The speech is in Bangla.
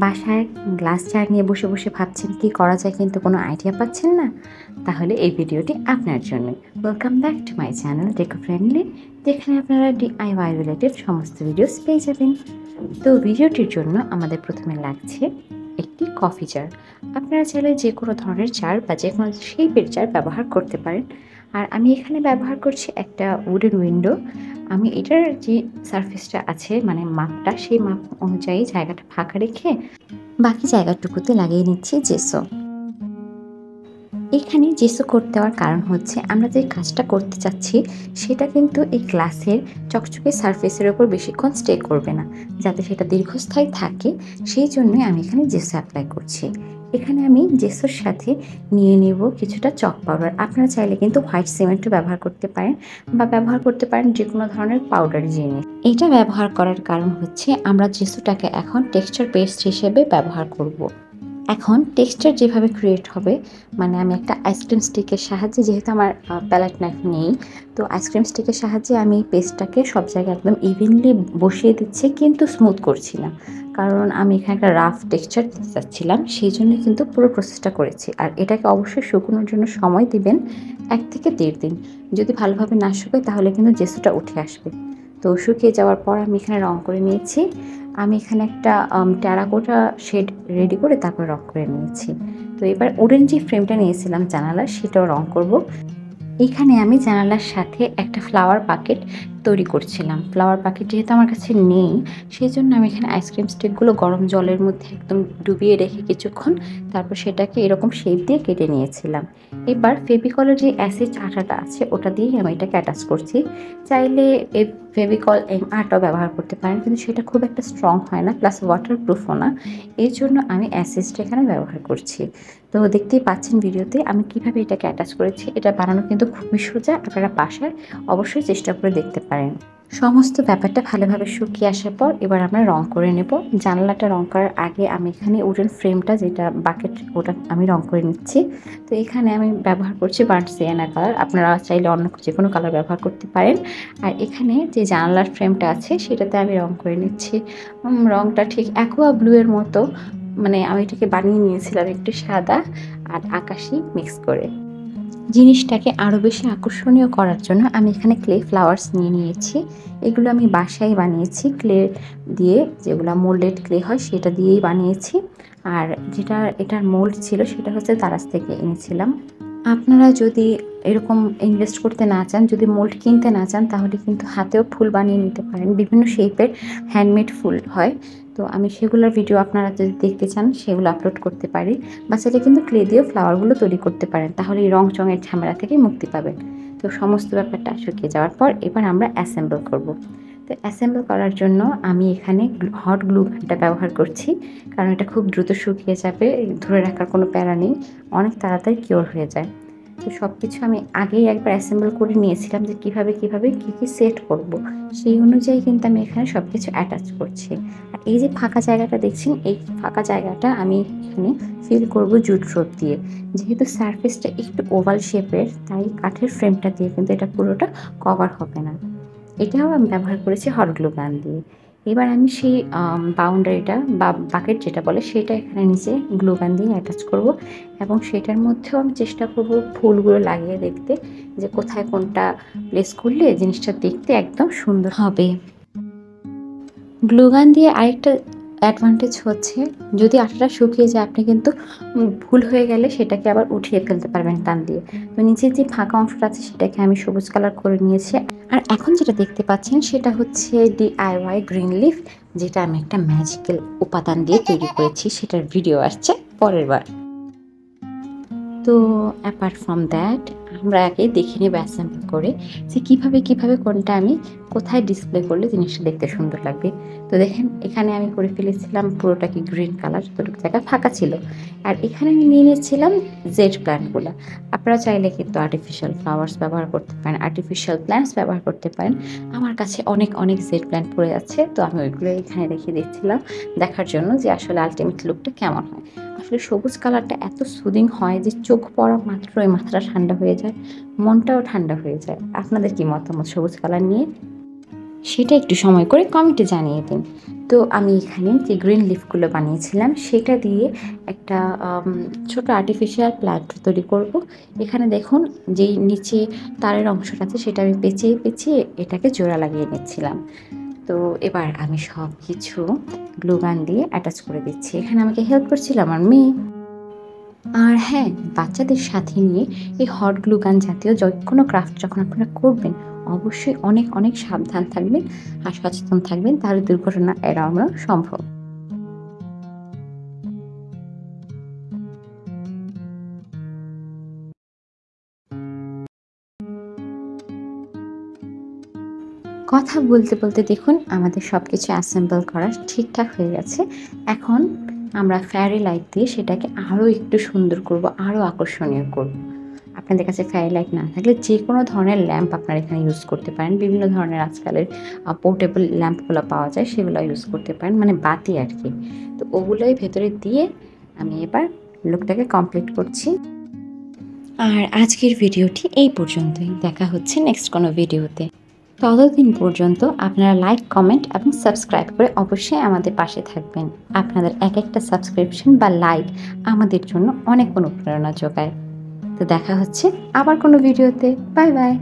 বাসায় গ্লাস জার নিয়ে বসে বসে ভাবছেন কি করা যায়, কিন্তু কোনো আইডিয়া পাচ্ছেন না? তাহলে এই ভিডিওটি আপনার জন্য। Welcome back to my channel deco friendly, যেখানে আপনারা DIY রিলেটেড সমস্ত ভিডিওস পেয়ে যাবেন। তো ভিডিওটির জন্য আমাদের প্রথমে লাগছে একটি কফি জার। আপনারা চাইলে যে কোনো ধরনের জার বা যে কোনো শেপের জার ব্যবহার করতে পারেন। আর আমি এখানে ব্যবহার করছি একটা উডেন উইন্ডো। আমি এটার যে সারফেসটা আছে মানে মাপটা, সেই মাপ অনুযায়ী জায়গাটা ফাঁকা রেখে বাকি জায়গাটুকুতে লাগিয়ে নিচ্ছি জেসো। এখানে জেসো করতে দেওয়ার কারণ হচ্ছে আমরা যে কাজটা করতে চাচ্ছি সেটা কিন্তু এই গ্লাসের চকচকে সারফেসের ওপর বেশিক্ষণ স্টে করবে না, যাতে সেটা দীর্ঘস্থায়ী থাকে। সেই জন্যই আমি এখানে জেসো অ্যাপ্লাই করছি। এখানে আমি জেসোর সাথে নিয়ে নেব কিছুটা চক পাউডার। আপনারা চাইলে কিন্তু হোয়াইট সিমেন্টও ব্যবহার করতে পারেন বা ব্যবহার করতে পারেন যে কোনো ধরনের পাউডারি জিনিস। এটা ব্যবহার করার কারণ হচ্ছে আমরা জেসোটাকে এখন টেক্সচার পেস্ট হিসেবে ব্যবহার করব। এখন টেক্সচার যেভাবে ক্রিয়েট হবে, মানে আমি একটা আইসক্রিম স্টিকের সাহায্যে, যেহেতু আমার প্যালেট নাইফ নেই, তো আইসক্রিম স্টিকের সাহায্যে আমি পেস্টটাকে সব জায়গায় একদম ইভেনলি বসিয়ে দিচ্ছি, কিন্তু স্মুথ করছি না, কারণ আমি এখানে একটা রাফ টেক্সচার দিতে চাচ্ছিলাম। সেই জন্য কিন্তু পুরো প্রসেসটা করেছি। আর এটাকে অবশ্যই শুকোনোর জন্য সময় দিবেন 1 থেকে 1.5 দিন। যদি ভালোভাবে না শুকায় তাহলে কিন্তু জেসোটা উঠে আসবে। তো শুকিয়ে যাওয়ার পর আমি এখানে রং করে নিয়েছি। আমি এখানে একটা টেরাকোটা শেড রেডি করে তারপর রং করে নিয়েছি। তো এবার উডেন যে ফ্রেমটা নিয়েছিলাম জানালার, সেটাও রং করব। এখানে আমি জানালার সাথে একটা ফ্লাওয়ার বাকেট তৈরি করছিলাম। ফ্লাওয়ার বাকেট যেহেতু আমার কাছে নেই, সেই জন্য আমি এখানে আইসক্রিম স্টিকগুলো গরম জলের মধ্যে একদম ডুবিয়ে রেখে কিছুক্ষণ তারপর সেটাকে এরকম শেপ দিয়ে কেটে নিয়েছিলাম। এবার ফেভিকলের যে অ্যাসিড আঠাটা আছে ওটা দিয়েই আমি এটাকে অ্যাটাচ করছি। চাইলে এই ফেভিকল আটাও ব্যবহার করতে পারেন, কিন্তু সেটা খুব একটা স্ট্রং হয় না, প্লাস ওয়াটারপ্রুফও না। এই জন্য আমি অ্যাসিডটা এখানে ব্যবহার করছি। তো দেখতেই পাচ্ছেন ভিডিওতে আমি কিভাবে এটাকে অ্যাটাচ করেছি। এটা বানানো কিন্তু খুবই সোজা, আপনারা বাসায় অবশ্যই চেষ্টা করে দেখতে পারেন। সমস্ত ব্যাপারটা ভালোভাবে শুকিয়ে আসার পর এবার আমরা রং করে নেব। জানালাটা রং করার আগে আমি এখানে উডেন ফ্রেমটা, যেটা বাকেট, ওটা আমি রং করে নিচ্ছি। তো এখানে আমি ব্যবহার করছি বার্ন্ট সিয়েনা কালার। আপনারা চাইলে অন্য যে কোনো কালার ব্যবহার করতে পারেন। আর এখানে যে জানালার ফ্রেমটা আছে সেটাতে আমি রং করে নিচ্ছি। রংটা ঠিক অ্যাকোয়া ব্লু এর মতো, মানে আমি এটাকে বানিয়ে নিয়েছিলাম একটু সাদা আর আকাশি মিক্স করে। জিনিসটাকে আরও বেশি আকর্ষণীয় করার জন্য আমি এখানে ক্লে ফ্লাওয়ার্স নিয়ে নিয়েছি। এগুলো আমি বাসায় বানিয়েছি ক্লে দিয়ে, যেগুলো মোল্ডেড ক্লে হয় সেটা দিয়েই বানিয়েছি। আর এটার মোল্ড ছিল সেটা হচ্ছে দারাজ থেকে এনেছিলাম। আপনারা যদি এরকম ইনভেস্ট করতে না চান, যদি মোল্ড কিনতে না চান, তাহলে কিন্তু হাতেও ফুল বানিয়ে নিতে পারেন। বিভিন্ন শেপের হ্যান্ডমেড ফুল হয়, তো আমি সেগুলোর ভিডিও আপনারা যদি দেখতে চান সেগুলো আপলোড করতে পারি। বা চাইলে কিন্তু ক্লে দিয়েও ফ্লাওয়ারগুলো তৈরি করতে পারেন, তাহলে এই রং চঙের ঝামেলা থেকে মুক্তি পাবেন। তো সমস্ত ব্যাপারটা শুকিয়ে যাওয়ার পর এবার আমরা অ্যাসেম্বল করব। তো অ্যাসেম্বল করার জন্য আমি এখানে হট গ্লু গানটা ব্যবহার করছি, কারণ এটা খুব দ্রুত শুকিয়ে যাবে, ধরে রাখার কোনো প্যারা নেই, অনেক তাড়াতাড়ি কিওর হয়ে যায়। তো সব কিছু আমি আগেই একবার অ্যাসেম্বল করে নিয়েছিলাম যে কীভাবে কী সেট করব, সেই অনুযায়ী কিন্তু আমি এখানে সব কিছু অ্যাটাচ করছি। আর এই যে ফাঁকা জায়গাটা দেখছেন, এই ফাঁকা জায়গাটা আমি এখানে ফিল করব জুট রোপ দিয়ে। যেহেতু সারফেসটা একটু ওভাল শেপের, তাই কাঠের ফ্রেমটা দিয়ে কিন্তু এটা পুরোটা কভার হবে না। এটাও আমি ব্যবহার করেছি হট গ্লু গান দিয়ে। এবার আমি সেই বাউন্ডারিটা বা বাকেট যেটা বলে সেটা এখানে নিচে গ্লু গান দিয়ে অ্যাটাচ করব, এবং সেটার মধ্যেও আমি চেষ্টা করব ফুলগুলো লাগিয়ে দেখতে, যে কোথায় কোনটা প্লেস করলে জিনিসটা দেখতে একদম সুন্দর হবে। গ্লু গান দিয়ে আরেকটা অ্যাডভান্টেজ হচ্ছে, যদি আটাটা শুকিয়ে যায় আপনি কিন্তু ভুল হয়ে গেলে সেটাকে আবার উঠিয়ে ফেলতে পারবেন টান দিয়ে। তো নিচের যে ফাঁকা অংশটা আছে সেটাকে আমি সবুজ কালার করে নিয়েছি। আর এখন যেটা দেখতে পাচ্ছেন সেটা হচ্ছে DIY গ্রিন লিফ, যেটা আমি একটা ম্যাজিক্যাল উপাদান দিয়ে তৈরি করেছি, সেটার ভিডিও আসছে পরের বার। তো অ্যাপার্ট ফ্রম দ্যাট আমরা আগে দেখে নেব অ্যাসেম্বল করে যে কীভাবে কোনটা আমি কোথায় ডিসপ্লে করলে জিনিসটা দেখতে সুন্দর লাগবে। তো দেখেন এখানে আমি করে ফেলেছিলাম পুরোটাকে গ্রিন কালার, যতটুকু জায়গা ফাঁকা ছিল। আর এখানে আমি নিয়ে নিয়েছিলাম জেড প্ল্যান্টগুলো। আপনারা চাইলে কিন্তু আর্টিফিশিয়াল ফ্লাওয়ার্স ব্যবহার করতে পারেন, আর্টিফিশিয়াল প্ল্যান্টস ব্যবহার করতে পারেন। আমার কাছে অনেক জেড প্ল্যান্ট পড়ে আছে, তো আমি ওইগুলো এখানে রেখে দিচ্ছিলাম দেখার জন্য যে আসলে আলটিমেট লুকটা কেমন হয়। আসলে সবুজ কালারটা এত সুদিং হয় যে চোখ পড়া মাত্রই মাথাটা ঠান্ডা হয়ে যায়, মনটাও ঠান্ডা হয়ে যায়। আপনাদের কি মতামত সবুজ কালার নিয়ে, সেটা একটু সময় করে কমেন্টে জানিয়ে দিন। তো আমি এখানে যে গ্রিন লিফগুলো বানিয়েছিলাম সেটা দিয়ে একটা ছোট আর্টিফিশিয়াল প্ল্যান্ট তৈরি করব। এখানে দেখুন যেই নিচে তারের অংশটা আছে সেটা আমি পেঁচিয়ে পেঁচিয়ে এটাকে জোড়া লাগিয়ে নিচ্ছিলাম। তো এবার আমি সব কিছু গ্লু গান দিয়ে অ্যাটাচ করে দিচ্ছি। এখানে আমাকে হেল্প করছিল আমার মেয়ে। আর হ্যাঁ, বাচ্চাদের সাথে নিয়ে এই হট গ্লু গান জাতীয় কোনো ক্রাফট যখন আপনারা করবেন, অবশ্যই অনেক অনেক সাবধান থাকবেন আর সচেতন থাকবেন, তাহলে দুর্ঘটনা এড়ানো সম্ভব। কথা বলতে বলতে দেখুন আমাদের সব কিছু অ্যাসেম্বল করা ঠিকঠাক হয়ে গেছে। এখন আমরা ফেয়ারি লাইট দিয়ে সেটাকে আরও একটু সুন্দর করব, আরও আকর্ষণীয় করব। আপনাদের কাছে ফেয়ারি লাইট না থাকলে যে কোনো ধরনের ল্যাম্প আপনারা এখানে ইউজ করতে পারেন। বিভিন্ন ধরনের আজকালের পোর্টেবল ল্যাম্পগুলো পাওয়া যায়, সেগুলো ইউজ করতে পারেন, মানে বাতি আর কি। তো ওগুলোই ভেতরে দিয়ে আমি এবার লুকটাকে কমপ্লিট করছি। আর আজকের ভিডিওটি এই পর্যন্তই। দেখা হচ্ছে নেক্সট কোনো ভিডিওতে। ততদিন পর্যন্ত আপনারা লাইক, কমেন্ট এবং সাবস্ক্রাইব করে অবশ্যই আমাদের পাশে থাকবেন। আপনাদের এক একটা সাবস্ক্রিপশন বা লাইক আমাদের জন্য অনেক অনুপ্রেরণা যোগায়। তো দেখা হচ্ছে আবার কোনো ভিডিওতে। Bye bye.